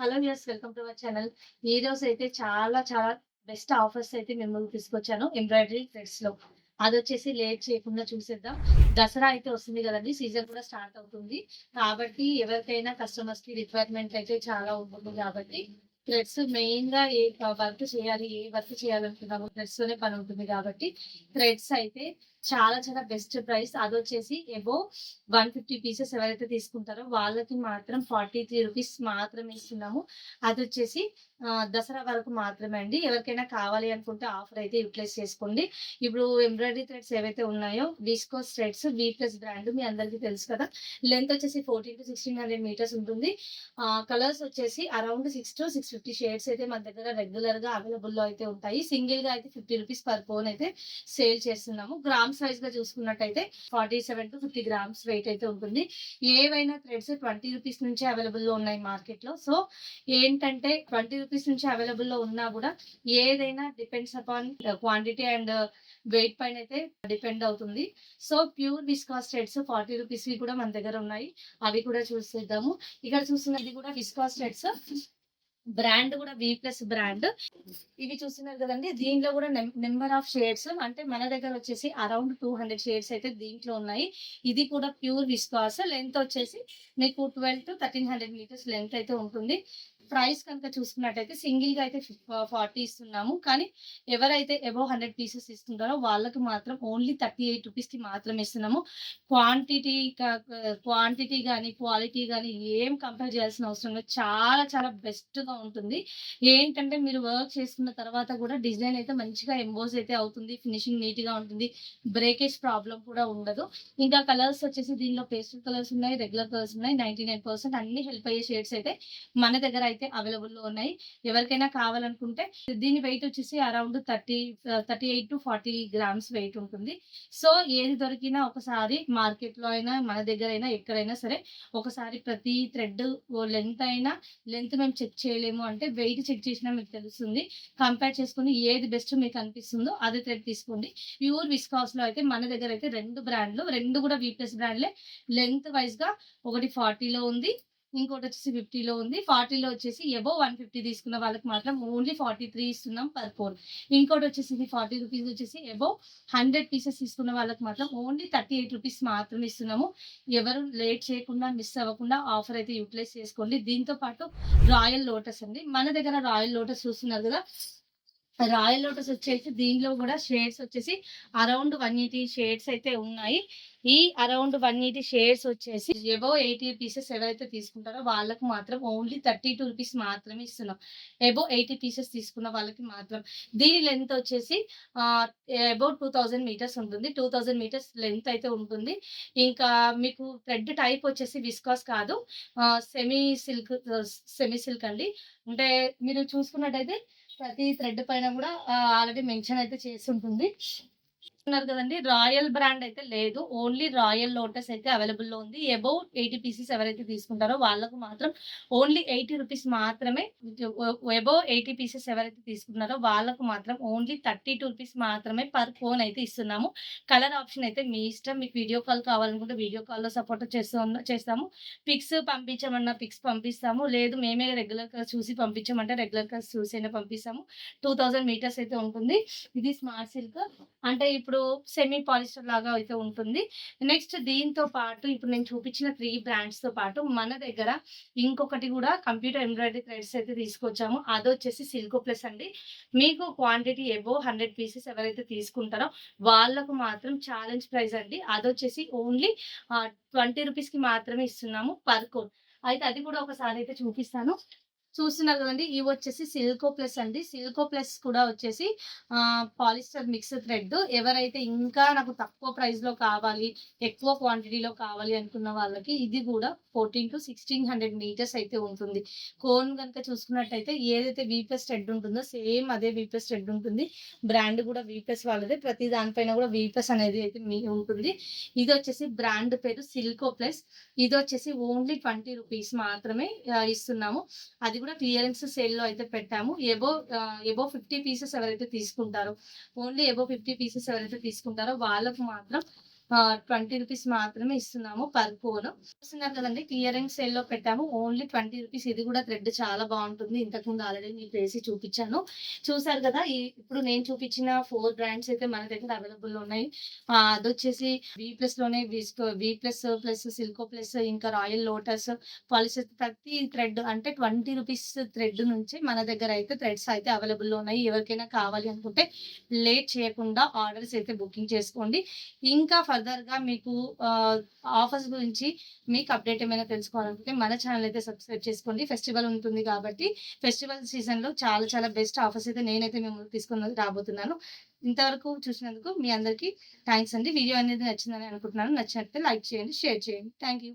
Hello viewers, welcome to our channel. ఈ రోజు అయితే చాలా బెస్ట్ ఆఫర్స్ అయితే మేము ముందుకు తీసుకొచ్చాను ఎంబ్రాయిడరీ థ్రెడ్స్ లో. అదొచ్చేసి లేట్ చేయకుండా చూసేద్దాం. దసరా అయితే వస్తుంది కదండి, సీజన్ కూడా స్టార్ట్ అవుతుంది. కాబట్టి ఎవరికైనా కస్టమర్స్ కి రిక్వైర్మెంట్ అయితే చాలా ఉంటుంది కాబట్టి థ్రెడ్స్ మెయిన్ గా ఏ వర్క్ చేయాలనుకున్నామో థ్రెడ్స్ లోనే పని ఉంటుంది కాబట్టి థ్రెడ్స్ అయితే చాలా బెస్ట్ ప్రైస్. అదొచ్చేసి అబోవ్ 150 పీసెస్ ఎవరైతే తీసుకుంటారో వాళ్ళకి మాత్రం 43 రూపీస్ మాత్రమే ఇస్తున్నాము. అదొచ్చేసి దసరా వరకు మాత్రమే అండి. ఎవరికైనా కావాలి అనుకుంటే ఆఫర్ అయితే యూటిలైజ్ చేసుకోండి. ఇప్పుడు ఎంబ్రాయిడరీ థ్రెడ్స్ ఏవైతే ఉన్నాయో విస్కోస్ థ్రెడ్స్ వి ప్లస్ బ్రాండ్ మీ అందరికీ తెలుసు కదా. లెంత్ వచ్చేసి 14 to 1600 మీటర్స్ ఉంటుంది. కలర్స్ వచ్చేసి అరౌండ్ 6 to 650 షేడ్స్ అయితే మన దగ్గర రెగ్యులర్ గా అవైలబుల్ లో అయితే ఉంటాయి. సింగిల్ గా అయితే 50 రూపీస్ పర్ పోన్ అయితే సేల్ చేస్తున్నాము. గ్రామ్స్ వైజ్ గా చూసుకున్నట్టయితే 47 to 50 గ్రామ్స్ వెయిట్ అయితే ఉంటుంది. ఏవైనా థ్రెడ్స్ 20 రూపీస్ నుంచి అవైలబుల్ లో ఉన్నాయి మార్కెట్ లో. సో ఏంటంటే 20 రూపీస్ నుంచి అవైలబుల్ లో ఉన్నా కూడా ఏదైనా depends upon quantity and weight పైన అయితే డిపెండ్ అవుతుంది. So pure viscose threads 40 rupees కూడా మన దగ్గర ఉన్నాయి. అవి కూడా చూసేద్దాము. ఇక్కడ చూస్తున్నది కూడా విస్కాస్ థ్రెడ్స్, బ్రాండ్ కూడా వి ప్లస్ బ్రాండ్. ఇవి చూస్తున్నారు కదండి, దీంట్లో కూడా నెంబర్ ఆఫ్ షేడ్స్ అంటే మన దగ్గర వచ్చేసి అరౌండ్ 200 షేడ్స్ అయితే దీంట్లో ఉన్నాయి. ఇది కూడా ప్యూర్ విస్కాస్. లెంత్ వచ్చేసి మీకు 12 to 1300 మీటర్స్ లెంత్ అయితే ఉంటుంది. ప్రైస్ కనుక చూసుకున్నట్టయితే సింగిల్ గా అయితే 40 ఇస్తున్నాము. కానీ ఎవరైతే అబౌవ్ 100 పీసెస్ ఇస్తుంటారో వాళ్ళకి మాత్రం ఓన్లీ 38 రూపీస్ కి మాత్రం ఇస్తున్నాము. క్వాంటిటీ క్వాంటిటీ కానీ క్వాలిటీ కానీ ఏం కంపేర్ చేయాల్సిన అవసరం లేదు. చాలా బెస్ట్ గా ఉంటుంది. ఏంటంటే మీరు వర్క్ చేసుకున్న తర్వాత కూడా డిజైన్ అయితే మంచిగా ఎంబోజ్ అయితే అవుతుంది. ఫినిషింగ్ నీట్ గా ఉంటుంది. బ్రేకేజ్ ప్రాబ్లం కూడా ఉండదు. ఇంకా కలర్స్ వచ్చేసి దీనిలో పేస్టల్ కలర్స్ ఉన్నాయి, రెగ్యులర్ కలర్స్ ఉన్నాయి. 99% అన్ని హెల్ప్ అయ్యే షేడ్స్ అయితే మన దగ్గర అయితే అవైలబుల్ లో ఉన్నాయి. ఎవరికైనా కావాలనుకుంటే దీని వెయిట్ వచ్చేసి అరౌండ్ 38 to 40 గ్రామ్స్ వెయిట్ ఉంటుంది. సో ఏది దొరికినా ఒకసారి మార్కెట్ లో అయినా మన దగ్గర అయినా ఎక్కడైనా సరే ఒకసారి ప్రతి థ్రెడ్ లెంత్ మేము చెక్ చేయలేము అంటే వెయిట్ చెక్ చేసినా మీకు తెలుస్తుంది. కంపేర్ చేసుకుని ఏది బెస్ట్ మీకు అనిపిస్తుందో అదే థ్రెడ్ తీసుకోండి. ప్యూర్ విస్కాస్ లో అయితే మన దగ్గర అయితే రెండు కూడా వి ప్లస్ బ్రాండ్లే. లెంత్ వైజ్ గా ఒకటి 40 లో ఉంది, ఇంకోటి వచ్చేసి 50 లో ఉంది. 40 లో వచ్చేసి అబోవ్ 150 తీసుకున్న వాళ్ళకి మాత్రం ఓన్లీ 43 ఇస్తున్నాం పర్ ఫోర్. ఇంకోటి వచ్చేసి ఇది 40 రూపీస్ వచ్చేసి అబోవ్ 100 పీసెస్ తీసుకున్న వాళ్ళకి మాత్రం ఓన్లీ 38 రూపీస్ మాత్రమే ఇస్తున్నాము. ఎవరు లేట్ చేయకుండా మిస్ అవ్వకుండా ఆఫర్ అయితే యూటిలైజ్ చేసుకోండి. దీంతో పాటు రాయల్ లోటస్ అండి, మన దగ్గర రాయల్ లోటస్ చూస్తున్నారు కదా. రాయల్ లోటస్ వచ్చేసి దీనిలో కూడా షేడ్స్ వచ్చేసి అరౌండ్ 180 షేడ్స్ అయితే ఉన్నాయి. ఈ అరౌండ్ 180 షేడ్స్ వచ్చేసి అబౌవ్ 80 పీసెస్ ఎవరైతే తీసుకుంటారో వాళ్ళకి మాత్రం ఓన్లీ 32 రూపీస్ మాత్రమే ఇస్తున్నాం. అబౌవ్ 80 పీసెస్ తీసుకున్న వాళ్ళకి మాత్రం. దీని లెంత్ వచ్చేసి అబౌవ్ 2000 మీటర్స్ ఉంటుంది. 2000 మీటర్స్ లెంత్ అయితే ఉంటుంది. ఇంకా మీకు థ్రెడ్ టైప్ వచ్చేసి విస్కాస్ కాదు, సెమీ సిల్క్. సెమీ సిల్క్ అండి. అంటే మీరు చూసుకున్నట్టయితే ప్రతి థ్రెడ్ పైన కూడా ఆల్రెడీ మెన్షన్ అయితే చేసి ఉంటుంది. ఉన్నారు కదండి, రాయల్ బ్రాండ్ అయితే లేదు. ఓన్లీ రాయల్ లోటస్ అయితే అవైలబుల్ లో ఉంది. అబౌవ్ 80 పీసెస్ ఎవరైతే తీసుకుంటారో వాళ్ళకు మాత్రం ఓన్లీ 80 రూపీస్ మాత్రమే. అబౌవ్ 80 పీసెస్ ఎవరైతే తీసుకున్నారో వాళ్ళకు మాత్రం ఓన్లీ 32 రూపీస్ మాత్రమే పర్ ఫోన్ అయితే ఇస్తున్నాము. కలర్ ఆప్షన్ అయితే మీ ఇష్టం. మీకు వీడియో కాల్ కావాలనుకుంటే వీడియో కాల్లో సపోర్ట్ చేస్తాము. పిక్స్ పంపించమన్నా పిక్స్ పంపిస్తాము. లేదు మేమే రెగ్యులర్ కలర్స్ చూసి పంపించమంటే రెగ్యులర్ కలర్స్ చూసైనా పంపిస్తాము. 2000 మీటర్స్ అయితే ఉంటుంది. ఇది స్మార్ట్ సిల్క్ అంటే ఇప్పుడు సెమీ పాలిస్టర్ లాగా అయితే ఉంటుంది. నెక్స్ట్ దీంతో పాటు ఇప్పుడు నేను చూపించిన 3 బ్రాండ్స్ తో పాటు మన దగ్గర ఇంకొకటి కూడా కంప్యూటర్ ఎంబ్రాయిడరీ థ్రెడ్స్ అయితే తీసుకొచ్చాము. అదొచ్చేసి సిల్కో ప్లస్ అండి. మీకు క్వాంటిటీ అబోవ్ 100 పీసెస్ ఎవరైతే తీసుకుంటారో వాళ్ళకు మాత్రం ఛాలెంజ్ ప్రైస్ అండి. అదొచ్చేసి ఓన్లీ 20 రూపీస్ కి మాత్రమే ఇస్తున్నాము పర్ కోట్. అయితే అది కూడా ఒకసారి అయితే చూపిస్తాను. చూస్తున్నారు కదండి, ఇవి వచ్చేసి సిల్కో ప్లస్ అండి. సిల్కో ప్లస్ కూడా వచ్చేసి పాలిస్టర్ మిక్స్ థ్రెడ్. ఎవరైతే ఇంకా నాకు తక్కువ ప్రైస్ లో కావాలి, ఎక్కువ క్వాంటిటీలో కావాలి అనుకున్న వాళ్ళకి ఇది కూడా 14 to 1600 మీటర్స్ అయితే ఉంటుంది. కోన్ కనుక చూసుకున్నట్టయితే ఏదైతే వీప్లస్ థ్రెడ్ ఉంటుందో సేమ్ అదే వీప్లస్ థ్రెడ్ ఉంటుంది. బ్రాండ్ కూడా వీప్లస్ వాళ్ళదే. ప్రతి దానిపైన కూడా వీప్లస్ అనేది అయితే ఉంటుంది. ఇది వచ్చేసి బ్రాండ్ పేరు సిల్కో ప్లస్. ఇది వచ్చేసి ఓన్లీ 20 రూపీస్ మాత్రమే ఇస్తున్నాము. అది కూడా క్లియరెన్స్ సేల్ లో అయితే పెట్టాము. అబోవ్ 50 పీసెస్ ఎవరైతే తీసుకుంటారో ఓన్లీ అబోవ్ 50 పీసెస్ ఎవరైతే తీసుకుంటారో వాళ్ళకు మాత్రం రూ. 20 మాత్రమే ఇస్తున్నాము పర్ కోన్. చూస్తున్నారు కదండీ! క్లియరెన్స్ సేల్‌లో పెట్టాము. ఓన్లీ రూ. 20. ఇది కూడా థ్రెడ్ చాలా బావుంటుంది. ఇంతకుముందు ఆల్రెడీ మీకు వేసి చూపిచ్చాను. చూసారు కదా! ఇప్పుడు నేను చూపించిన 4 బ్రాండ్స్ అయితే మన దగ్గర అవైలబుల్‌లో ఉన్నాయి. అదొచ్చేసి వి ప్లస్‌లోనే వి ప్లస్, ప్లస్ సిల్కో ప్లస్, ఇంకా రాయల్ లోటస్, పాలిస్టర్ ప్రతి థ్రెడ్ అంటే రూ. 20 థ్రెడ్ నుంచి మన దగ్గర అయితే థ్రెడ్స్ అయితే అవైలబుల్‌లో ఉన్నాయి. ఎవరికైనా కావాలి అనుకుంటే లేట్ చేయకుండా ఆర్డర్స్ అయితే బుకింగ్ చేసుకోండి. ఇంకా ఫర్దర్‌గా మీకు ఆహ్, ఆఫర్స్ గురించి మీకు అప్డేట్ ఏమైనా తెలుసుకోవాలనుకుంటే మన ఛానెల్ అయితే సబ్స్క్రైబ్ చేసుకోండి. ఫెస్టివల్ ఉంటుంది కాబట్టి ఫెస్టివల్ సీజన్‌లో చాలా చాలా బెస్ట్ ఆఫర్స్ అయితే నేనైతే మీ ముందుకు తీసుకొని రాబోతున్నాను. ఇంతవరకు చూసినందుకు మీ అందరికీ థాంక్స్ అండి. వీడియో అనేది నచ్చిందని అనుకుంటున్నాను. నచ్చినట్లయితే లైక్ చేయండి, షేర్ చేయండి. Thank you.